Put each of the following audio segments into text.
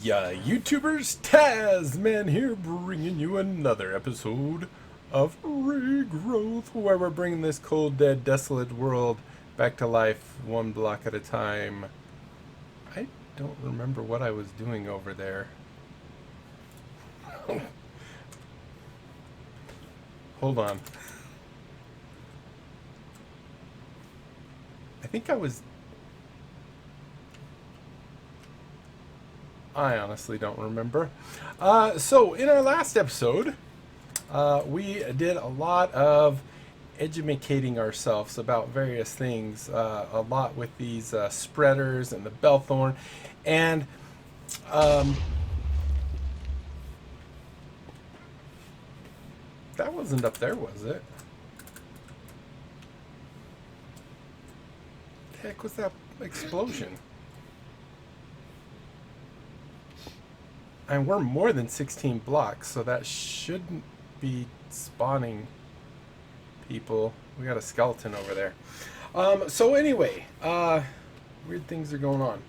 Yeah, YouTubers, Tasman here, bringing you another episode of Regrowth, where we're bringing this cold, dead, desolate world back to life, one block at a time. I don't remember what I was doing over there. Hold on. I think I honestly don't remember. So, in our last episode, we did a lot of educating ourselves about various things, a lot with these spreaders and the bellthorn, and that wasn't up there, was it? The heck was that explosion? And we're more than 16 blocks, so that shouldn't be spawning people. We got a skeleton over there. So anyway, weird things are going on.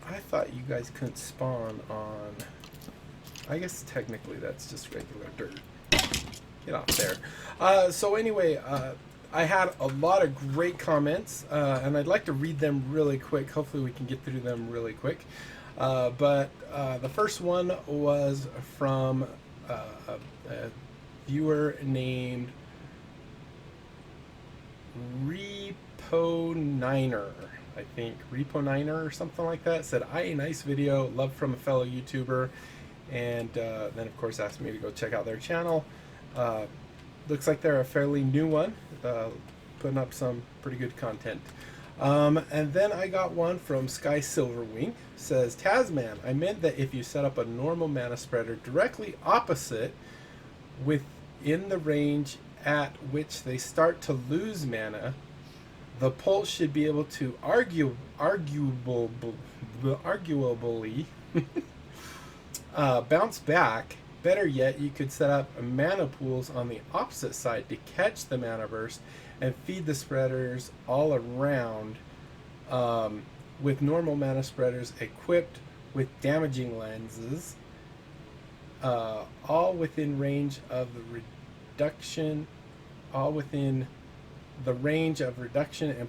I thought you guys couldn't spawn on... I guess technically that's just regular dirt. Get off there. So anyway, I had a lot of great comments, and I'd like to read them really quick. Hopefully we can get through them really quick. But the first one was from a viewer named Repo9er. I think Repo9er or something like that. Said, nice video, love from a fellow YouTuber. And then of course asked me to go check out their channel. Looks like they're a fairly new one, putting up some pretty good content. And then I got one from Sky Silverwing. Says, Tasman, I meant that if you set up a normal mana spreader directly opposite within the range at which they start to lose mana, the pulse should be able to arguably bounce back. Better yet, you could set up mana pools on the opposite side to catch the mana burst and feed the spreaders all around, with normal mana spreaders equipped with damaging lenses, all within range of the reduction, and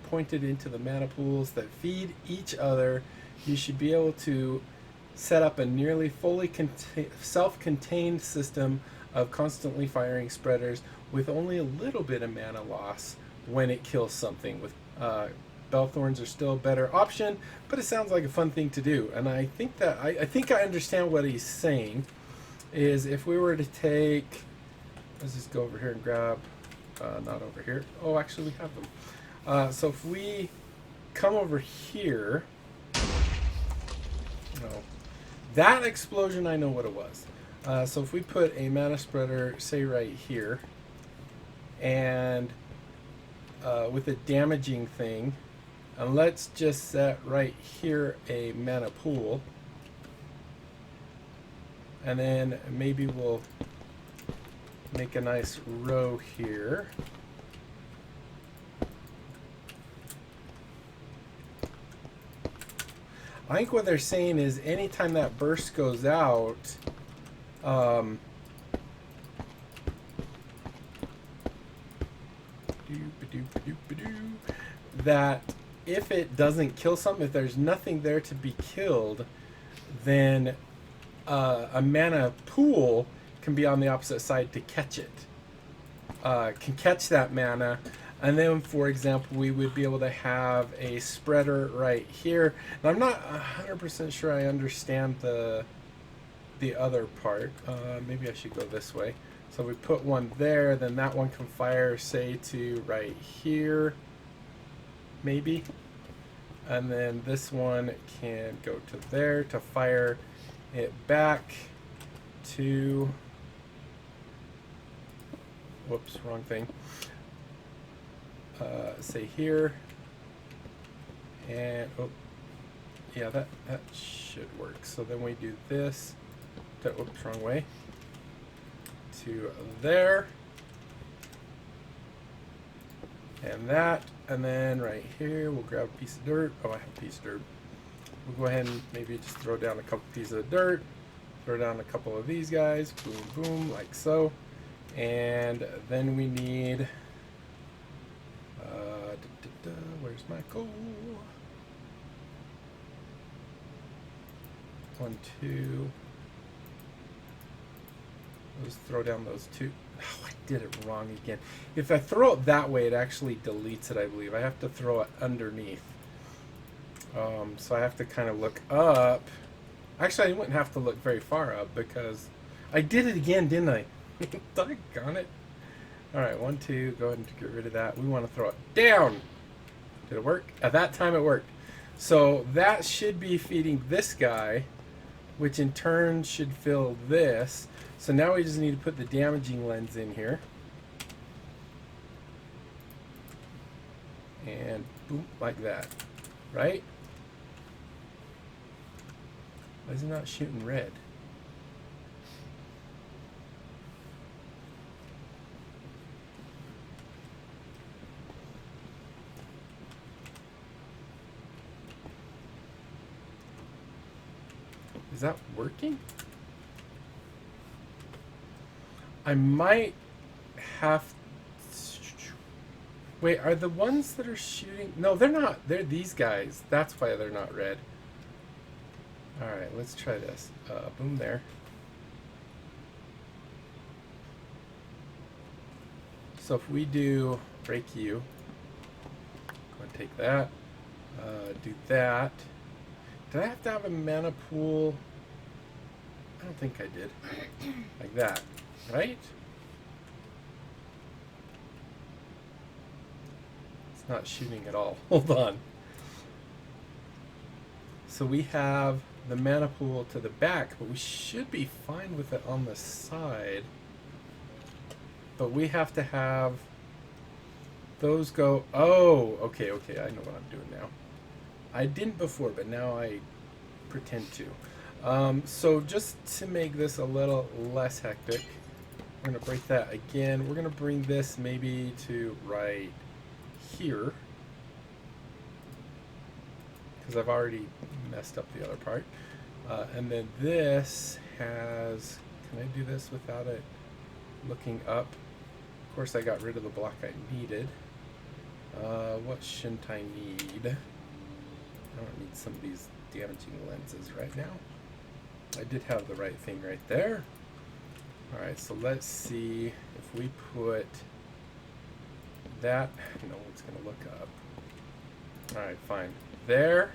pointed into the mana pools that feed each other. You should be able to set up a nearly fully self-contained system of constantly firing spreaders with only a little bit of mana loss when it kills something. With Bellthorns are still a better option, but it sounds like a fun thing to do. And I think that I think I understand what he's saying. Is if we were to take, let's just go over here and grab, not over here. Oh, actually we have them. So if we come over here, no. That explosion, I know what it was. So if we put a mana spreader, say right here, and with a damaging thing, and let's just set right here a mana pool, and then maybe we'll make a nice row here. I think what they're saying is anytime that burst goes out, that if it doesn't kill something, if there's nothing there to be killed, then a mana pool can be on the opposite side to catch it. Can catch that mana. And then, for example, we would be able to have a spreader right here. And I'm not 100% sure I understand the other part. Maybe I should go this way. So we put one there, then that one can fire, say, to right here, maybe. And then this one can go to there to fire it back to... Whoops, wrong thing. Say here, and oh, yeah, that should work. So then we do this to, oops, wrong way, to there, and that And then right here, we'll grab a piece of dirt. Oh, I have a piece of dirt. We'll go ahead and maybe just throw down a couple pieces of dirt. Throw down a couple of these guys. Boom, boom, like so. And then we need... where's my coal? 1, 2. Let's throw down those 2. Oh, I did it wrong again. If I throw it that way, it actually deletes it, I believe. I have to throw it underneath. So I have to kind of look up. Actually, I wouldn't have to look very far up because I did it again, didn't I? Doggone it. Alright, 1, 2. Go ahead and get rid of that. We want to throw it down. Did it work? At that time, it worked. So that should be feeding this guy, which in turn should fill this. So now we just need to put the damaging lens in here. And boom, like that. Right? Why is it not shooting red? Is that working? I might have... Wait, are the ones that are shooting... No, they're not. They're these guys. That's why they're not red. Alright, let's try this. Boom there. So if we do break you, go and take that, do that. Did I have to have a mana pool? I don't think I did. Like that, right? It's not shooting at all. Hold on. So we have the mana pool to the back, but we should be fine with it on the side. But we have to have those go... Oh, okay, okay, I know what I'm doing now. I didn't before, but now I pretend to. So just to make this a little less hectic, we're going to break that again. We're going to bring this maybe to right here, because I've already messed up the other part. And then this has... Can I do this without it looking up? Of course, I got rid of the block I needed. What shouldn't I need? I don't need some of these damaging lenses right now. I did have the right thing right there. Alright, so let's see if we put that... No one's going to look up. Alright, fine. There.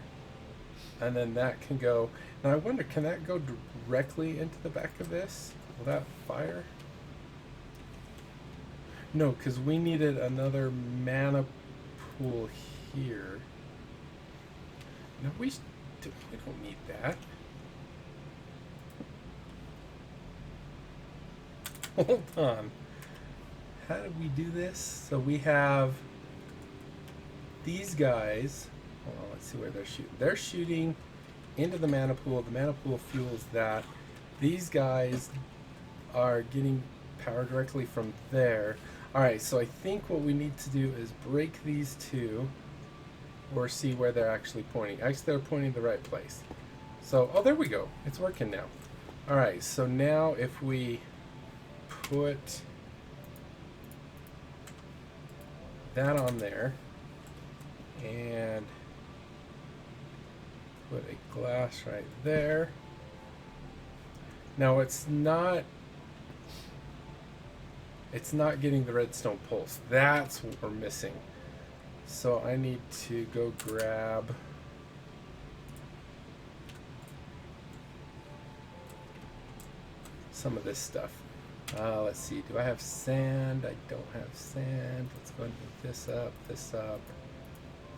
And then that can go... Now I wonder, can that go directly into the back of this? Will that fire? No, because we needed another mana pool here. No, we don't need that. Hold on. How did we do this? So we have these guys. Hold on, let's see where they're shooting. They're shooting into the mana pool. The mana pool fuels that. These guys are getting power directly from there. Alright, so I think what we need to do is break these two, or see where they're actually pointing. Actually, they're pointing the right place. So, oh, there we go. It's working now. Alright, so now if we put that on there, and put a glass right there. Now it's not getting the redstone pulse. That's what we're missing. So I need to go grab some of this stuff. Let's see, do I have sand? I don't have sand. Let's go and put this up, this up,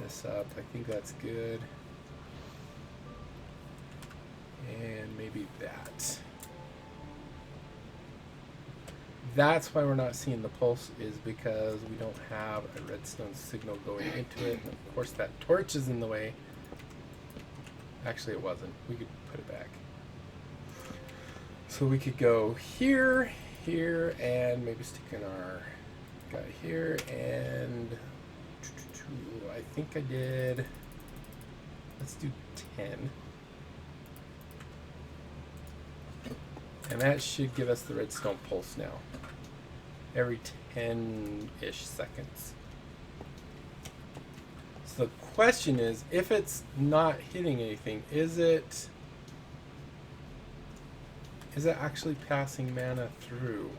this up. I think that's good. And maybe that. That's why we're not seeing the pulse, is because we don't have a redstone signal going into it. And of course that torch is in the way. Actually it wasn't. We could put it back. So we could go here, here, and maybe stick in our guy here, and I think I did. Let's do 10. And that should give us the redstone pulse now. Every 10-ish seconds. So the question is, if it's not hitting anything, is it actually passing mana through?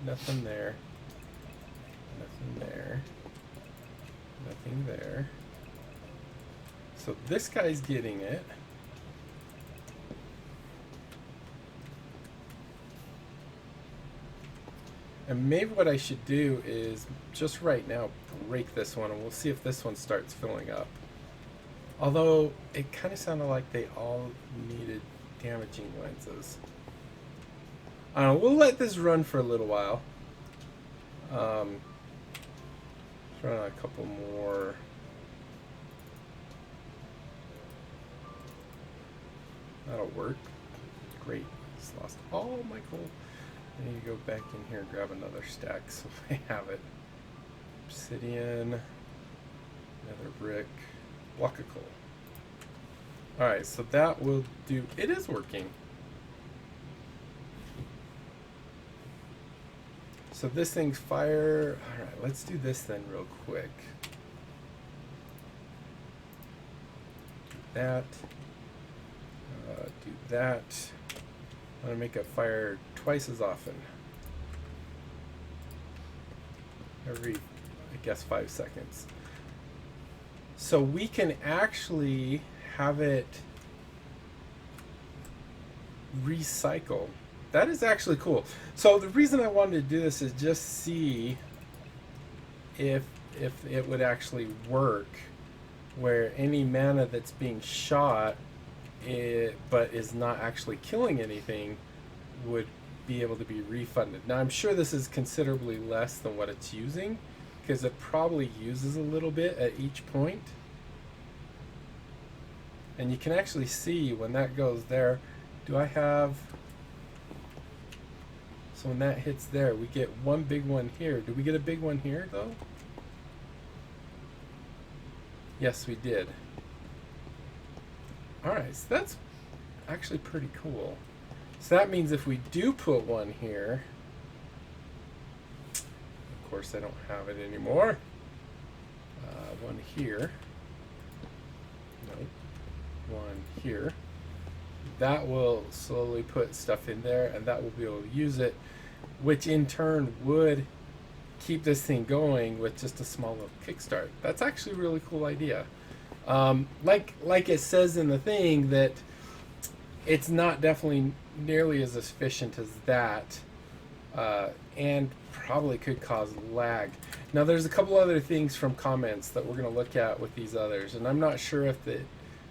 Nothing there. Nothing there. Nothing there. So this guy's getting it. And maybe what I should do is just right now break this one, and we'll see if this one starts filling up. Although it kind of sounded like they all needed damaging lenses. I don't know, we'll let this run for a little while. Let's run a couple more. That'll work. Great. Just lost all my coal. I need to go back in here and grab another stack so I have it. Obsidian, another brick, block of coal. Alright, so that will do. It is working. So this thing's fire. Alright, let's do this then real quick. Do that. Do that. I'm going to make it fire twice as often. Every, I guess, 5 seconds. So we can actually have it recycle. That is actually cool. So the reason I wanted to do this is just see if it would actually work, where any mana that's being shot but is not actually killing anything would be able to be refunded. Now I'm sure this is considerably less than what it's using, because it probably uses a little bit at each point. And you can actually see when that goes there, do I have, so when that hits there, we get one big one here. Do we get a big one here though? Yes, we did. Alright, so that's actually pretty cool. So that means if we do put one here, of course I don't have it anymore, one here, no, one here, that will slowly put stuff in there, and that will be able to use it, which in turn would keep this thing going with just a small little kickstart. That's actually a really cool idea. Like it says in the thing, that it's not definitely nearly as efficient as that, and probably could cause lag. Now there's a couple other things from comments that we're going to look at with these others, and I'm not sure if it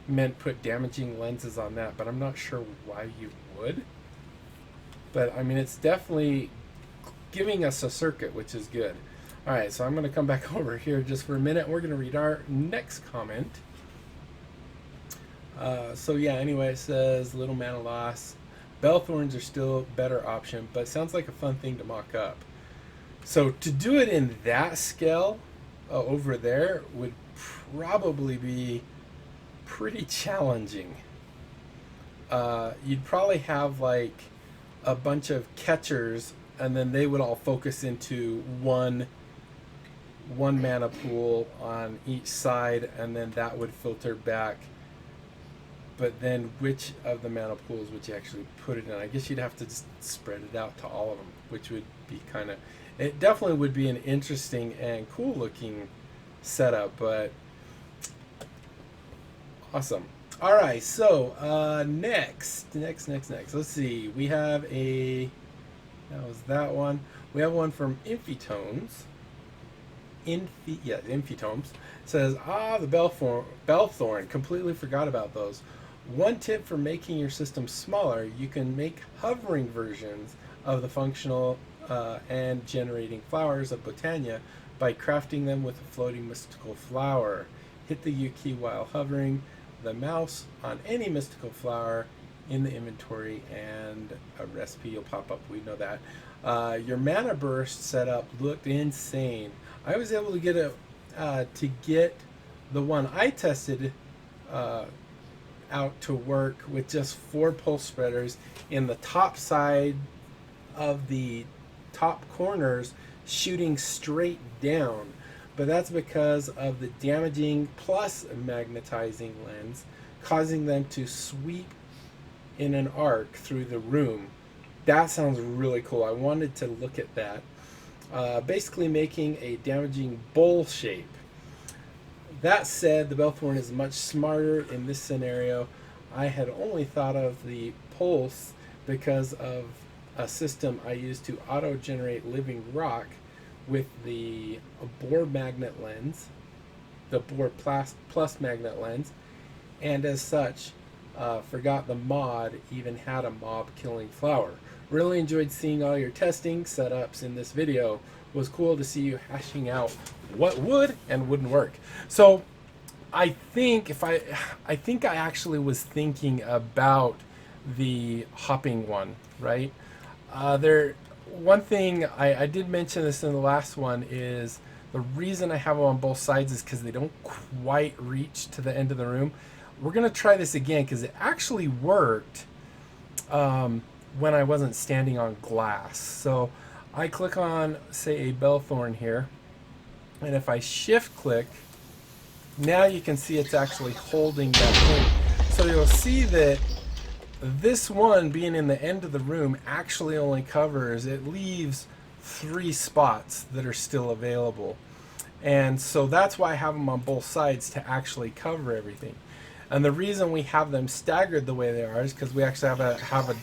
meant put damaging lenses on that, but I'm not sure why you would. But I mean, it's definitely giving us a circuit, which is good. Alright, so I'm going to come back over here just for a minute. We're going to read our next comment. So yeah, anyway, it says little mana loss. Bellthorns are still a better option, but sounds like a fun thing to mock up. So to do it in that scale over there would probably be pretty challenging. You'd probably have like a bunch of catchers, and then they would all focus into one mana pool on each side, and then that would filter back. But then which of the mana pools would you actually put it in? I guess you'd have to just spread it out to all of them, which would be kind of, it definitely would be an interesting and cool looking setup, but awesome. All right, so next. Let's see. We have that was that one. We have one from Infitones. Infitomes says, the Bellthorn, completely forgot about those. One tip for making your system smaller: you can make hovering versions of the functional and generating flowers of Botania by crafting them with a floating mystical flower. Hit the U key while hovering the mouse on any mystical flower in the inventory, and a recipe will pop up. We know that. Your mana burst setup looked insane. I was able to get the one I tested out to work with just 4 pulse spreaders in the top side of the top corners, shooting straight down. But that's because of the damaging plus magnetizing lens causing them to sweep in an arc through the room. That sounds really cool. I wanted to look at that. Basically making a damaging bowl shape. That said, the Bellthorn is much smarter in this scenario. I had only thought of the pulse because of a system I used to auto-generate living rock with the bore magnet lens, the bore plus magnet lens, and as such, forgot the mod even had a mob killing flower. Really enjoyed seeing all your testing setups in this video. It was cool to see you hashing out what would and wouldn't work. So I think I actually was thinking about the hopping one, right? One thing I did mention this in the last one is the reason I have them on both sides is because they don't quite reach to the end of the room. We're gonna try this again because it actually worked when I wasn't standing on glass. So I click on, say, a Bellthorn here, and if I shift click, now you can see it's actually holding that thing. So you'll see that this one being in the end of the room actually only covers, it leaves 3 spots that are still available. And so that's why I have them on both sides, to actually cover everything. And the reason we have them staggered the way they are is because we actually have a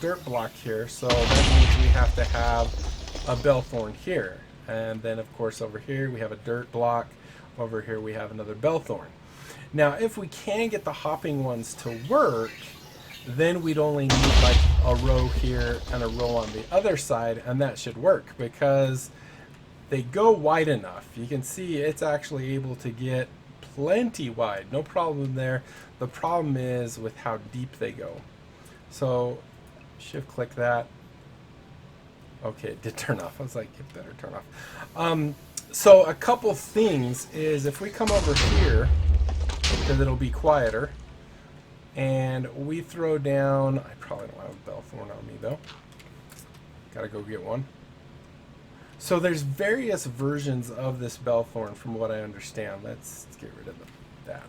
dirt block here. So that means we have to have a Bellthorn here. And then of course over here we have a dirt block. Over here we have another Bellthorn. Now if we can get the hopping ones to work, then we'd only need like a row here and a row on the other side, and that should work because they go wide enough. You can see it's actually able to get plenty wide, no problem there. The problem is with how deep they go. So shift click that. Okay, it did turn off. I was like, it better turn off. So a couple things is if we come over here, because it'll be quieter, and we throw down, I probably don't have a Bellthorn on me though. Gotta go get one. So there's various versions of this Bellthorn from what I understand. Let's get rid of that.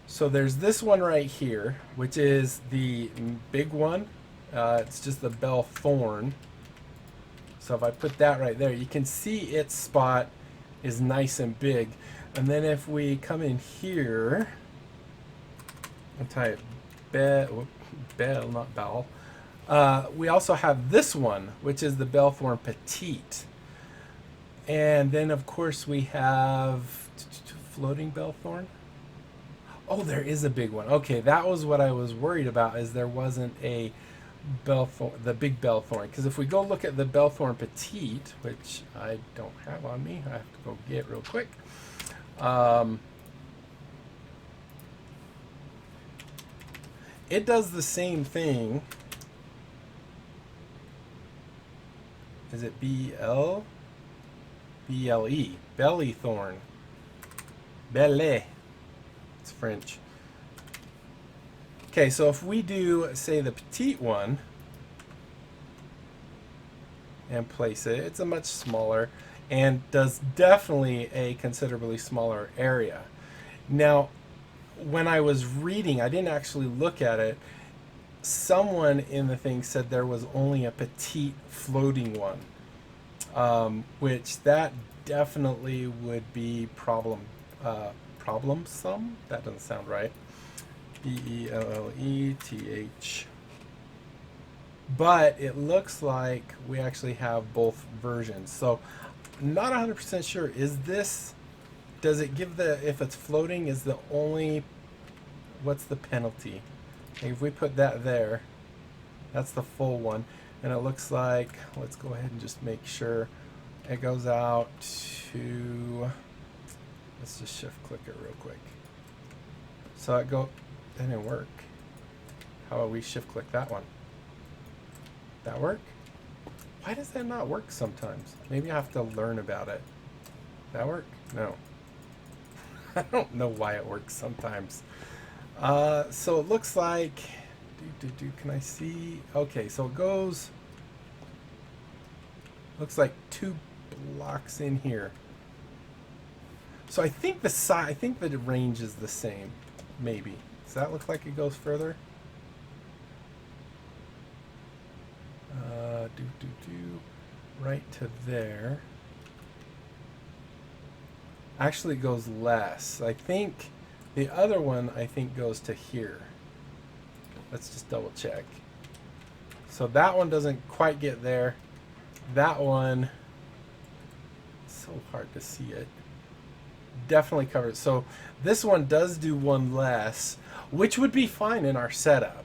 So there's this one right here, which is the big one. It's just the Bellthorn. So if I put that right there, you can see its spot is nice and big. And then if we come in here and type bell, not bell, we also have this one, which is the Bellthorn Petite. And then of course we have floating Bellthorn. Oh, there is a big one. Okay, that was what I was worried about, is there wasn't a Bellthorn, the big Bellthorn. Because if we go look at the Bellthorn Petite, which I don't have on me, I have to go get real quick. It does the same thing. Is it B-L? B-L-E. Bellythorn. Belle. It's French. Okay, so if we do, say, the petite one and place it, it's a much smaller and does definitely a considerably smaller area. Now, when I was reading, I didn't actually look at it. Someone in the thing said there was only a petite floating one, which that definitely would be problemsome. That doesn't sound right. B-E-L-L-E-T-H. But it looks like we actually have both versions. So not 100% sure. Is this, does it give the, if it's floating, is the only, what's the penalty? If we put that there, that's the full one. And it looks like, let's go ahead and just make sure it goes out to, let's just shift click it real quick. So it go, that didn't work. How about we shift click that one? That work? Why does that not work sometimes? Maybe I have to learn about it. That work? No. I don't know why it works sometimes. So it looks like, can I see? Okay, so it goes, looks like 2 blocks in here. So I think the size, I think the range is the same, maybe. Does that look like it goes further? Right to there. Actually, it goes less. I think the other one, I think, goes to here. Let's just double check. So that one doesn't quite get there. That one, it's so hard to see it. Definitely covers. So this one does do 1 less, which would be fine in our setup.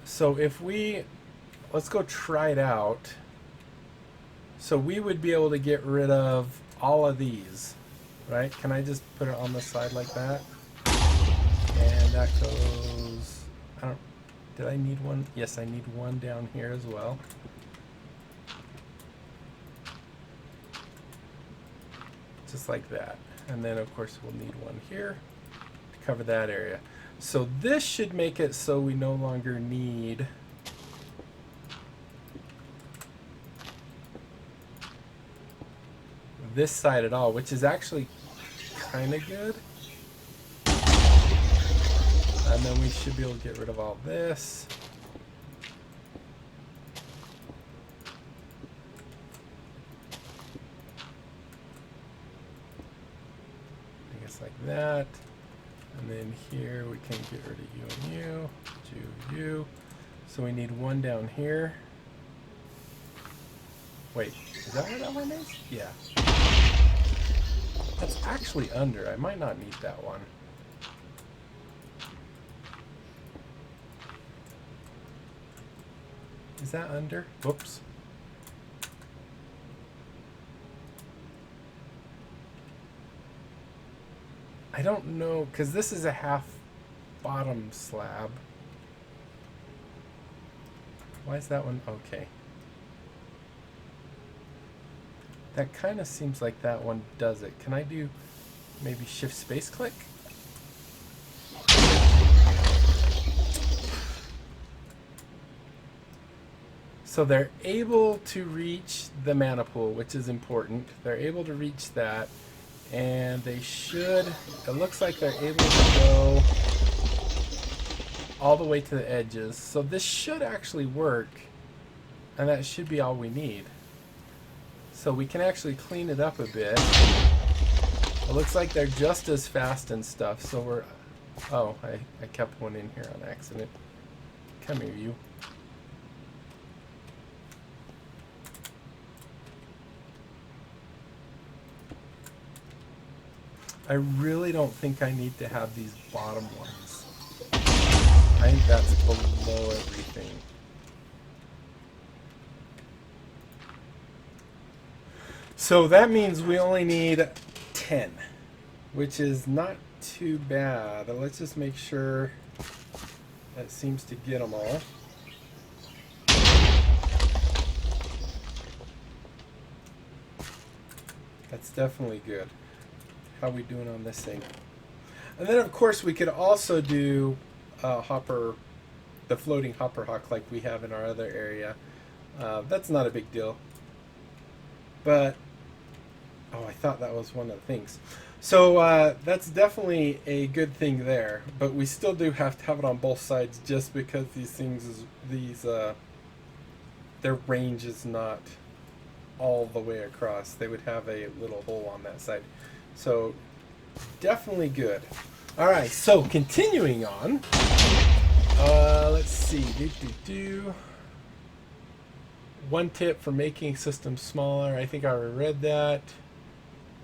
So if we, let's go try it out. So we would be able to get rid of all of these, right? Can I just put it on the side like that? And that goes, I don't, did I need one? Yes, I need one down here as well. Just like that. And then of course we'll need one here to cover that area. So this should make it so we no longer need this side at all, which is actually kind of good. And then we should be able to get rid of all this. I guess like that. And then here we can get rid of you and you. So we need one down here. Wait, is that where that one is? Yeah. That's actually under. I might not need that one. Is that under? Whoops. I don't know, because this is a half bottom slab. Why is that one? Okay. That kind of seems like that one does it. Can I do maybe shift space click? So they're able to reach the mana pool, which is important. They're able to reach that, and they should, it looks like they're able to go all the way to the edges. So this should actually work, and that should be all we need. So we can actually clean it up a bit. It looks like they're just as fast and stuff, so we're, oh, I kept one in here on accident. Come here, you. I really don't think I need to have these bottom ones. I think that's below everything. So that means we only need 10, which is not too bad. Let's just make sure that seems to get them all. That's definitely good. How are we doing on this thing? And then of course we could also do hopper, the floating hopper hawk like we have in our other area. That's not a big deal. But, oh, I thought that was one of the things. So that's definitely a good thing there. But we still do have to have it on both sides just because these things, their range is not all the way across. They would have a little hole on that side. So definitely good. All right, so continuing on. Let's see. One tip for making systems smaller. I think I already read that.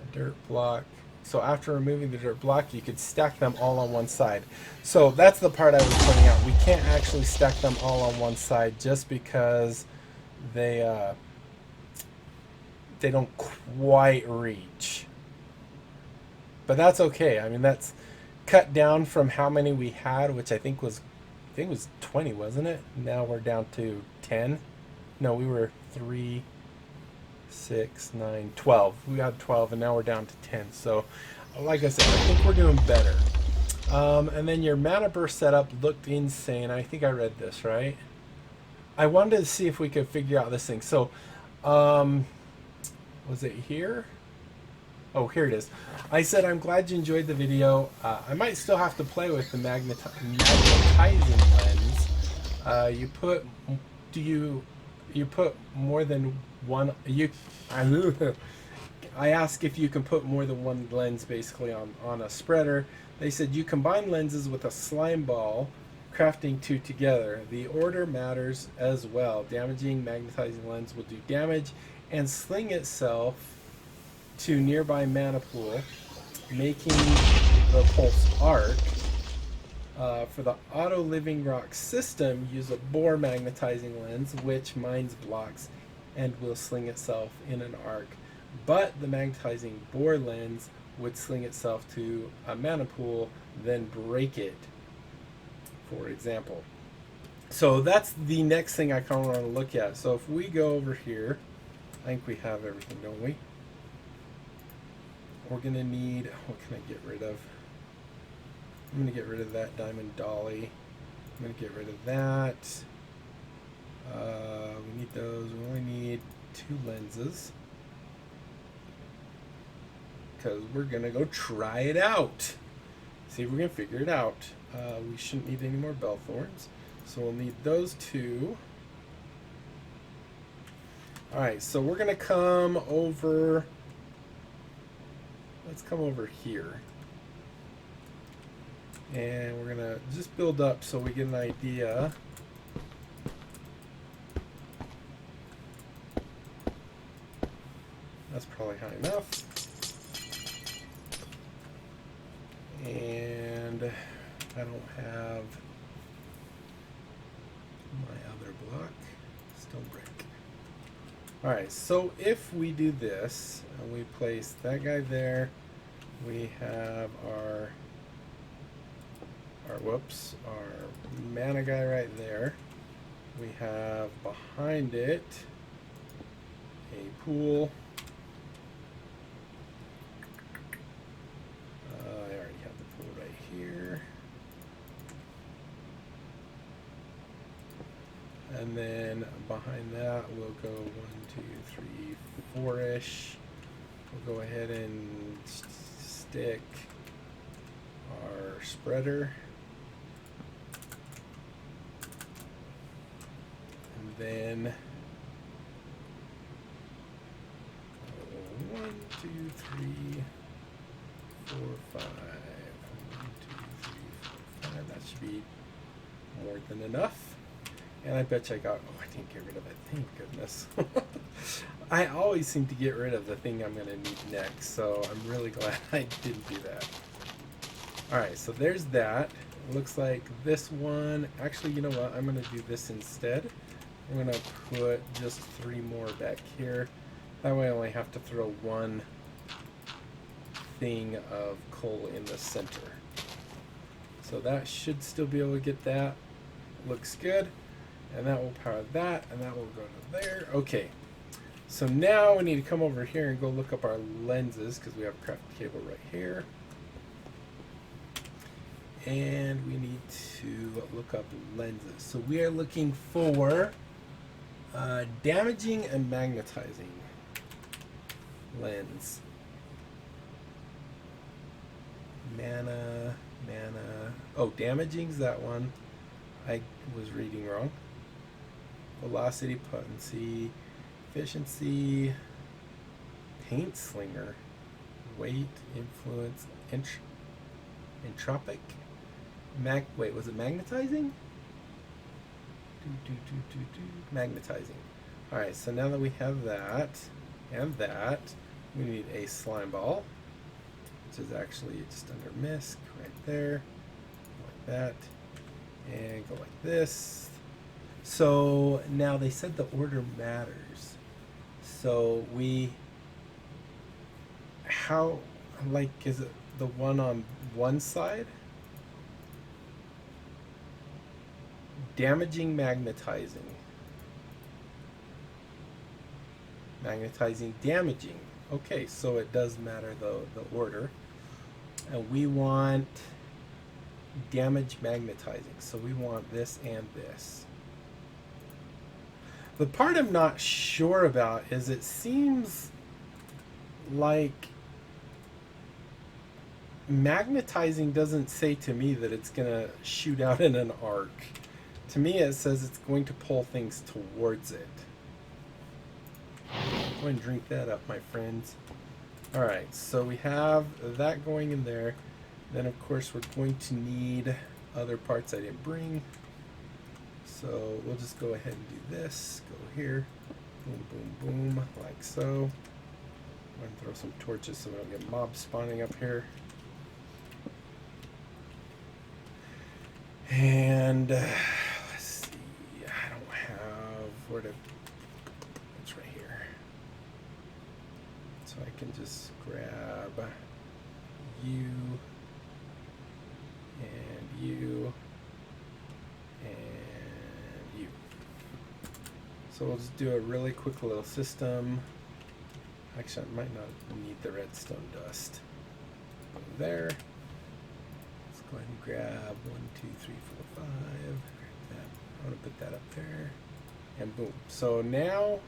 A dirt block. So after removing the dirt block, you could stack them all on one side. So that's the part I was pointing out. We can't actually stack them all on one side just because they don't quite reach. But that's okay. I mean, that's cut down from how many we had, which I think was 20, wasn't it? Now we're down to 10. No, we were 3, 6, 9, 12. We got 12, and now we're down to 10. So, like I said, I think we're doing better. And then your mana burst setup looked insane. I think I read this, right? I wanted to see if we could figure out this thing. So, was it here? Oh, here it is. I said, I'm glad you enjoyed the video. I might still have to play with the magnetizing lens. You put more than one, I asked if you can put more than one lens basically on a spreader. They said you combine lenses with a slime ball, crafting two together. The order matters as well. Damaging magnetizing lens will do damage and sling itself to nearby mana pool, making the pulse arc. For the auto living rock system, use a bore magnetizing lens, which mines blocks and will sling itself in an arc. But the magnetizing bore lens would sling itself to a mana pool, then break it, for example. So that's the next thing I kind of want to look at. So if we go over here, I think we have everything, don't we? We're going to need, what can I get rid of? I'm going to get rid of that diamond dolly. I'm going to get rid of that. We need those. We only need 2 lenses, because we're going to go try it out. See if we can figure it out. We shouldn't need any more bell thorns, so we'll need those 2. Alright, so we're going to come over. Let's come over here. And we're going to just build up so we get an idea. That's probably high enough. And I don't have my other block. Stone brick. Alright, so if we do this, and we place that guy there, we have our mana guy right there. We have behind it a pool. I already have the pool right here. And then behind that we'll go 1, 2, 3, 4-ish. We'll go ahead and stick our spreader. And then 1, 2, 3, 4, 5. 1, 2, 3, 4, 5. That should be more than enough. And I bet you I got, I didn't get rid of it, thank goodness. I always seem to get rid of the thing I'm going to need next, so I'm really glad I didn't do that. Alright, so there's that. It looks like this one, actually, you know what, I'm going to do this instead. I'm going to put just 3 more back here. That way I only have to throw 1 thing of coal in the center. So that should still be able to get that. Looks good. And that will power that, and that will go to there. Okay. So now we need to come over here and go look up our lenses, because we have a craft cable right here. And we need to look up lenses. So we are looking for damaging and magnetizing lens. Mana. Oh, damaging's that one. I was reading wrong. Velocity, potency, efficiency, paint slinger, weight, influence, entropic. Wait, was it magnetizing? Magnetizing. Alright, so now that we have that and that, we need a slime ball, which is actually just under misc right there, like that, and go like this. So now they said the order matters. So how, like, is it the one on one side? Damaging, magnetizing. Magnetizing, damaging. Okay, so it does matter the order. And we want damage magnetizing. So we want this and this. The part I'm not sure about is it seems like magnetizing doesn't say to me that it's going to shoot out in an arc. To me, it says it's going to pull things towards it. Go ahead and drink that up, my friends. All right, so we have that going in there. Then, of course, we're going to need other parts I didn't bring. So we'll just go ahead and do this. Go here. Boom, boom, boom, like so. I'm going to throw some torches so we don't get mobs spawning up here. And let's see, I don't have where to, it's right here. So I can just grab you and you and you. So we'll just do a really quick little system. Actually, I might not need the redstone dust. Go there. Go ahead and grab 1, 2, 3, 4, 5. Grab that. I want to put that up there. And boom. So now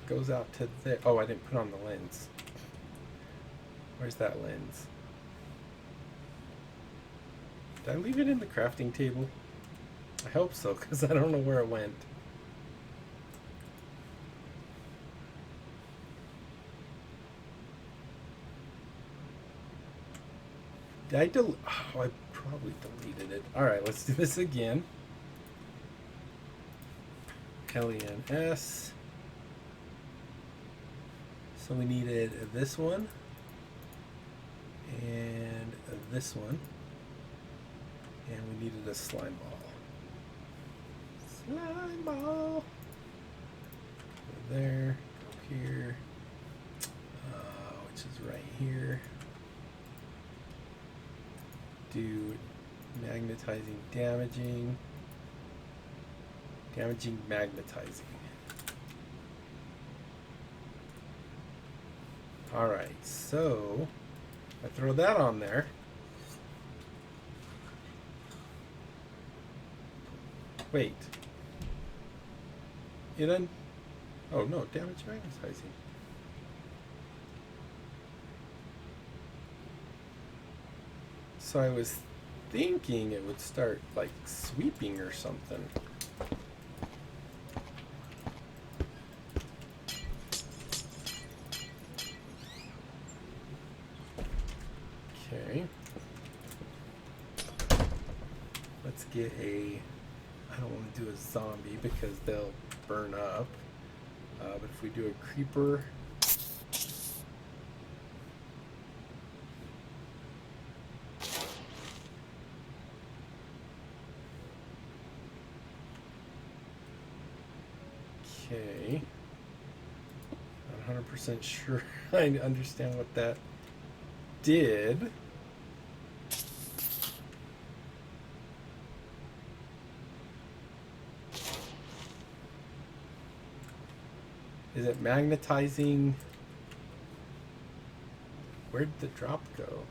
goes out to there. Oh, I didn't put on the lens. Where's that lens? Did I leave it in the crafting table? I hope so, because I don't know where it went. Did I delete? Oh, I probably deleted it. All right, let's do this again. LENS. So we needed this one and this one, and we needed a slime ball. Slime ball. Go there. Go here. Which is right here. Do magnetizing, damaging, magnetizing. All right, so I throw that on there. Wait. It oh no, damage magnetizing. So I was thinking it would start like sweeping or something. Okay. Let's get a, I don't want to do a zombie because they'll burn up. But if we do a creeper, okay, not 100% sure I understand what that did. Is it magnetizing? Where'd the drop go?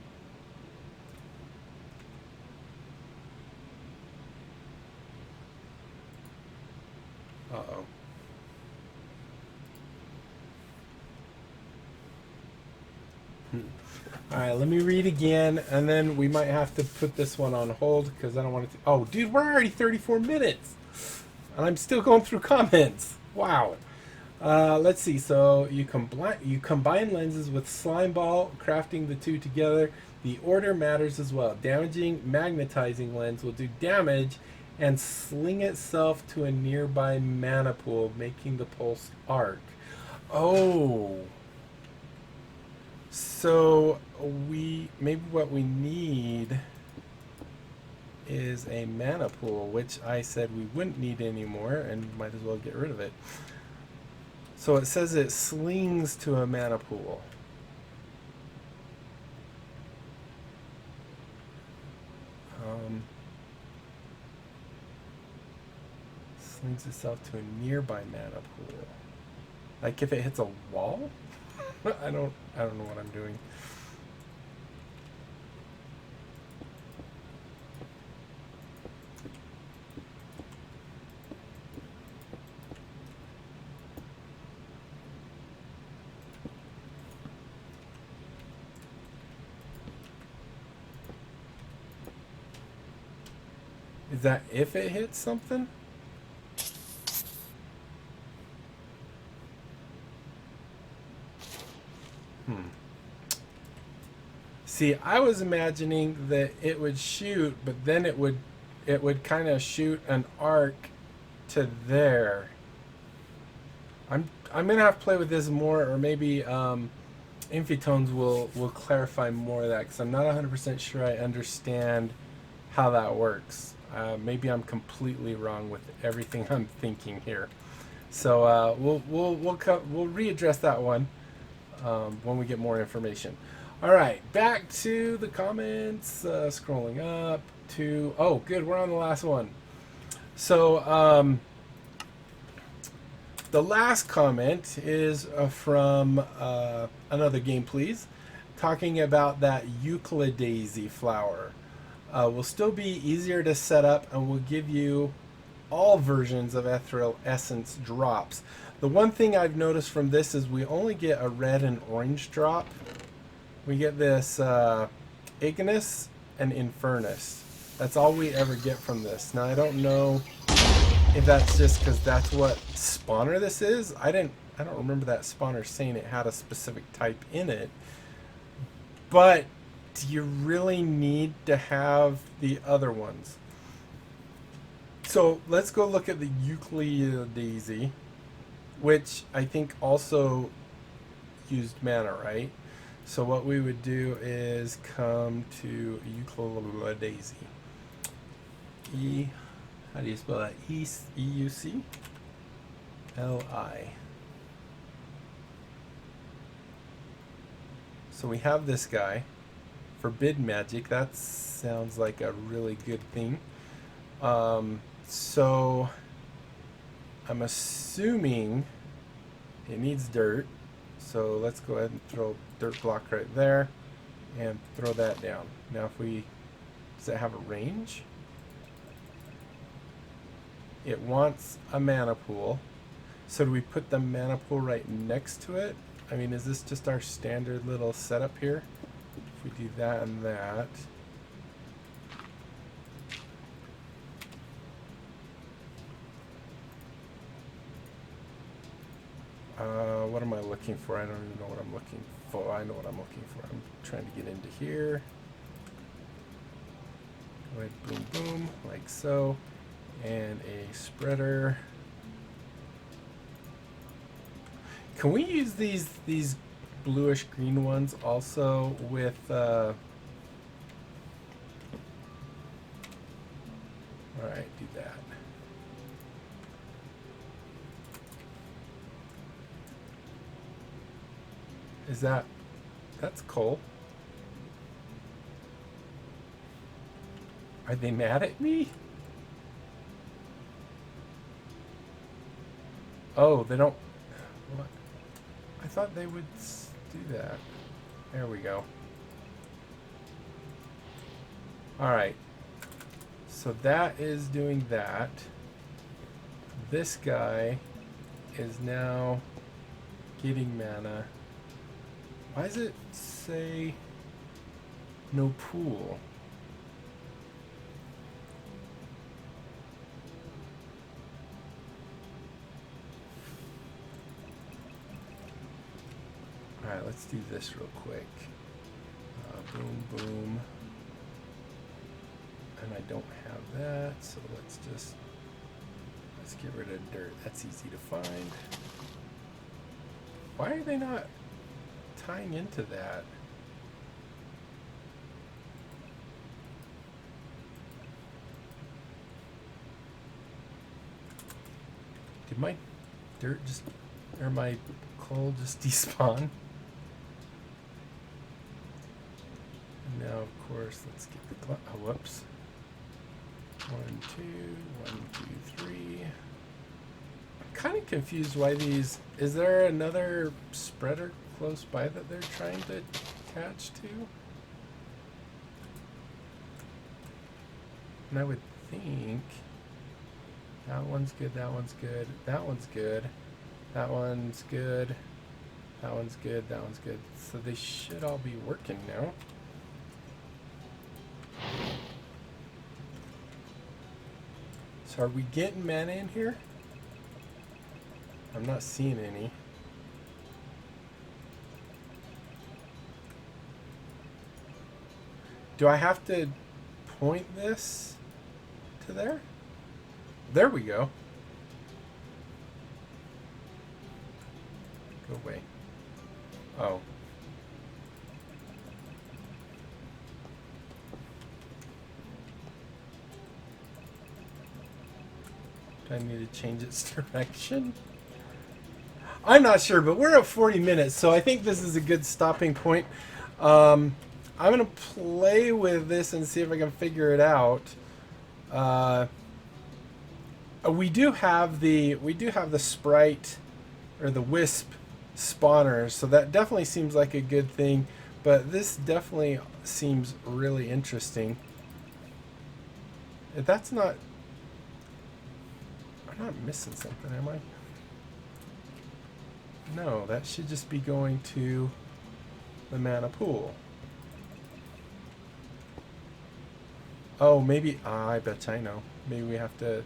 Uh-oh. All right, let me read again, and then we might have to put this one on hold because I don't want it to. Oh, dude, we're already 34 minutes, and I'm still going through comments. Wow. Let's see. So you combine lenses with slime ball, crafting the two together. The order matters as well. Damaging, magnetizing lens will do damage and sling itself to a nearby mana pool, making the pulse arc. Oh. So maybe what we need is a mana pool, which I said we wouldn't need anymore and might as well get rid of it. So it says it slings to a mana pool. links itself to a nearby mana pool. Like if it hits a wall? I don't know what I'm doing. Is that if it hits something? See, I was imagining that it would shoot, but then it would kind of shoot an arc to there. I'm gonna have to play with this more, or maybe Infitones will clarify more of that, because I'm not 100% sure I understand how that works. Maybe I'm completely wrong with everything I'm thinking here. So we'll readdress that one when we get more information. All right, back to the comments. Scrolling up to good, we're on the last one. So the last comment is from another game, please, talking about that Euclidaisy flower. Will still be easier to set up and will give you all versions of ethereal essence drops. The one thing I've noticed from this is we only get a red and orange drop. We get this Ignis and Infernus. That's all we ever get from this. Now I don't know if that's just because that's what spawner this is. I don't remember that spawner saying it had a specific type in it. But do you really need to have the other ones? So let's go look at the Euclidaisy, which I think also used mana, right? So what we would do is come to Euclidaisy. How do you spell that? E-U-C-L-I. So we have this guy. Forbidden magic. That sounds like a really good thing. So I'm assuming it needs dirt. So let's go ahead and throw a dirt block right there and throw that down. Now does it have a range? It wants a mana pool. So do we put the mana pool right next to it? I mean, is this just our standard little setup here? If we do that and that. What am I looking for? I don't even know what I'm looking for. I know what I'm looking for. I'm trying to get into here. Go ahead, boom, boom, like so. And a spreader. Can we use these bluish green ones also with all right, do that. That's cool. Are they mad at me? Oh, they don't. What? I thought they would do that. There we go. Alright. So that is doing that. This guy is now getting mana. Why does it say no pool? Alright, let's do this real quick. Boom, boom. And I don't have that, so let's get rid of dirt. That's easy to find. Why are they not tying into that? Did my dirt just, or my coal just despawn? And now, of course, let's get the whoops. 1, 2, 1, 2, 3. kind of confused why these... Is there another spreader close by that they're trying to attach to? And I would think... That one's good, that one's good, that one's good, that one's good, that one's good, that one's good. So they should all be working now. So are we getting mana in here? I'm not seeing any. Do I have to point this to there? There we go. Go away. Oh. Do I need to change its direction? I'm not sure, but we're at 40 minutes, so I think this is a good stopping point. I'm gonna play with this and see if I can figure it out. We do have the sprite or the wisp spawners, so that definitely seems like a good thing. But this definitely seems really interesting. If that's not, I'm not missing something, am I? No, that should just be going to the mana pool. Oh, maybe, I bet I know. Maybe we have to,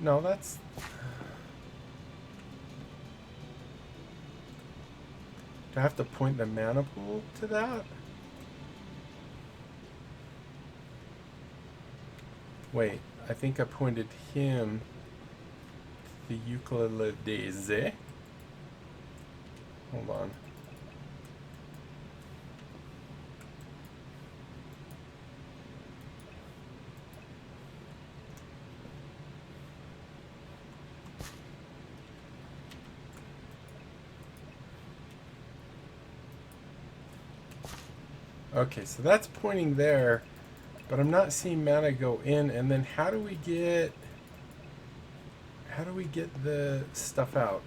no, that's, do I have to point the mana pool to that? Wait, I think I pointed him to the ukulele. Hold on. Okay, so that's pointing there, but I'm not seeing mana go in. And then how do we get the stuff out?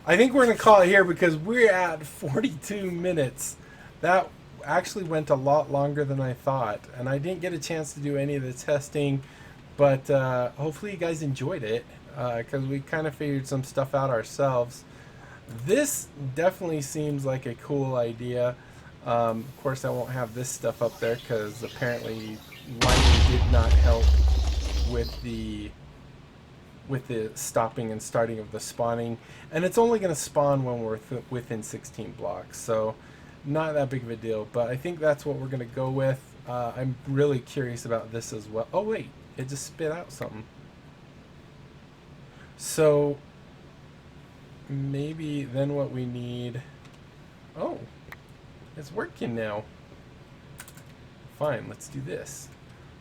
I think we're going to call it here because we're at 42 minutes. That actually went a lot longer than I thought, and I didn't get a chance to do any of the testing, but hopefully you guys enjoyed it because we kind of figured some stuff out ourselves. This definitely seems like a cool idea. Of course, I won't have this stuff up there because apparently lighting did not help with the stopping and starting of the spawning, and it's only going to spawn when we're within 16 blocks, so not that big of a deal. But I think that's what we're going to go with. I'm really curious about this as well. Oh wait, it just spit out something. So maybe then what we need, oh, it's working now. Fine, let's do this.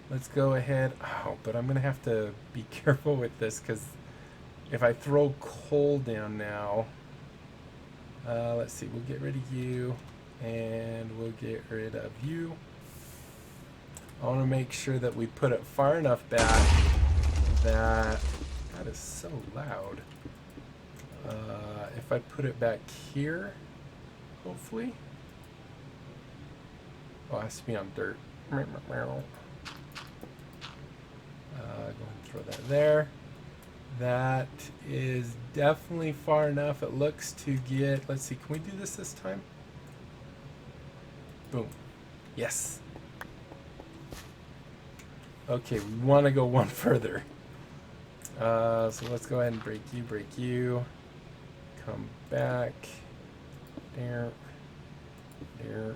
Let's go ahead. Oh, but I'm going to have to be careful with this because if I throw coal down now, let's see, we'll get rid of you and we'll get rid of you. I want to make sure that we put it far enough back that is so loud. If I put it back here, hopefully. Oh, it has to be on dirt. Go ahead and throw that there. That is definitely far enough. It looks to get, let's see, can we do this time? Boom. Yes. Okay, we want to go one further. So let's go ahead and break you. Come back. There. There.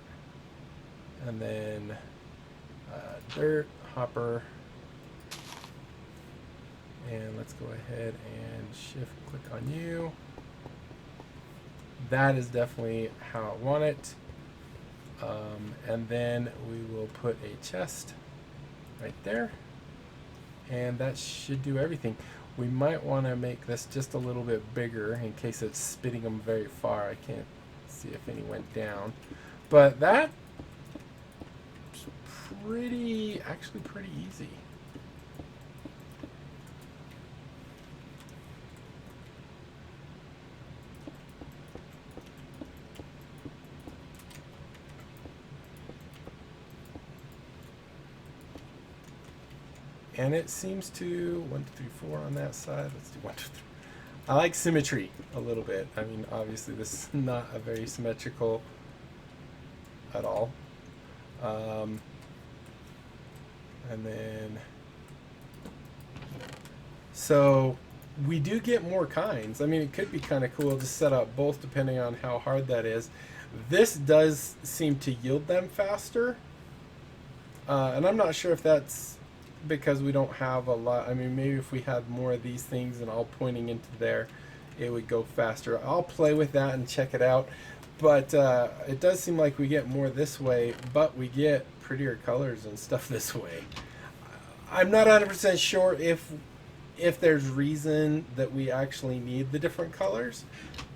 And then dirt, hopper. And let's go ahead and shift click on you. That is definitely how I want it. And then we will put a chest right there. And that should do everything. We might want to make this just a little bit bigger in case it's spitting them very far. I can't see if any went down. But that's actually pretty easy. And it seems to 1, 2, 3, 4 on that side. Let's do 1, 2, 3. I like symmetry a little bit. I mean, obviously this is not a very symmetrical at all. And then, so we do get more kinds. I mean, it could be kind of cool to set up both depending on how hard that is. This does seem to yield them faster. And I'm not sure if that's because we don't have a lot. I mean, maybe if we had more of these things and all pointing into there, it would go faster. I'll play with that and check it out. But it does seem like we get more this way, but we get prettier colors and stuff this way. I'm not 100% sure if there's reason that we actually need the different colors,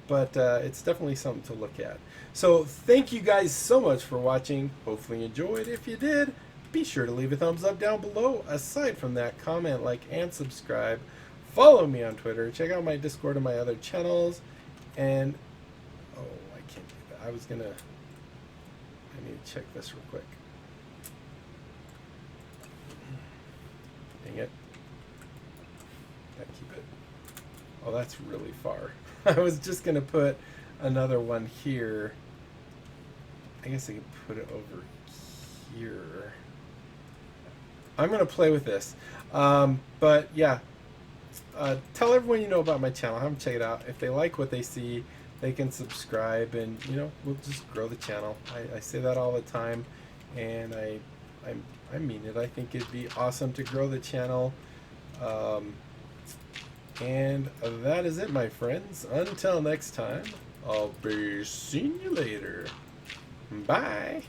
but it's definitely something to look at. So thank you guys so much for watching. Hopefully you enjoyed. If you did, be sure to leave a thumbs up down below. Aside from that, comment, like, and subscribe. Follow me on Twitter. Check out my Discord and my other channels. And, oh, I can't do that. I need to check this real quick. Dang it. Keep it. Oh, that's really far. I was just going to put another one here. I guess I could put it over here. I'm going to play with this. But yeah, tell everyone you know about my channel. Have them check it out. If they like what they see, they can subscribe, and you know, we'll just grow the channel. I say that all the time, and I mean it. I think it'd be awesome to grow the channel. And that is it, my friends. Until next time, I'll be seeing you later. Bye.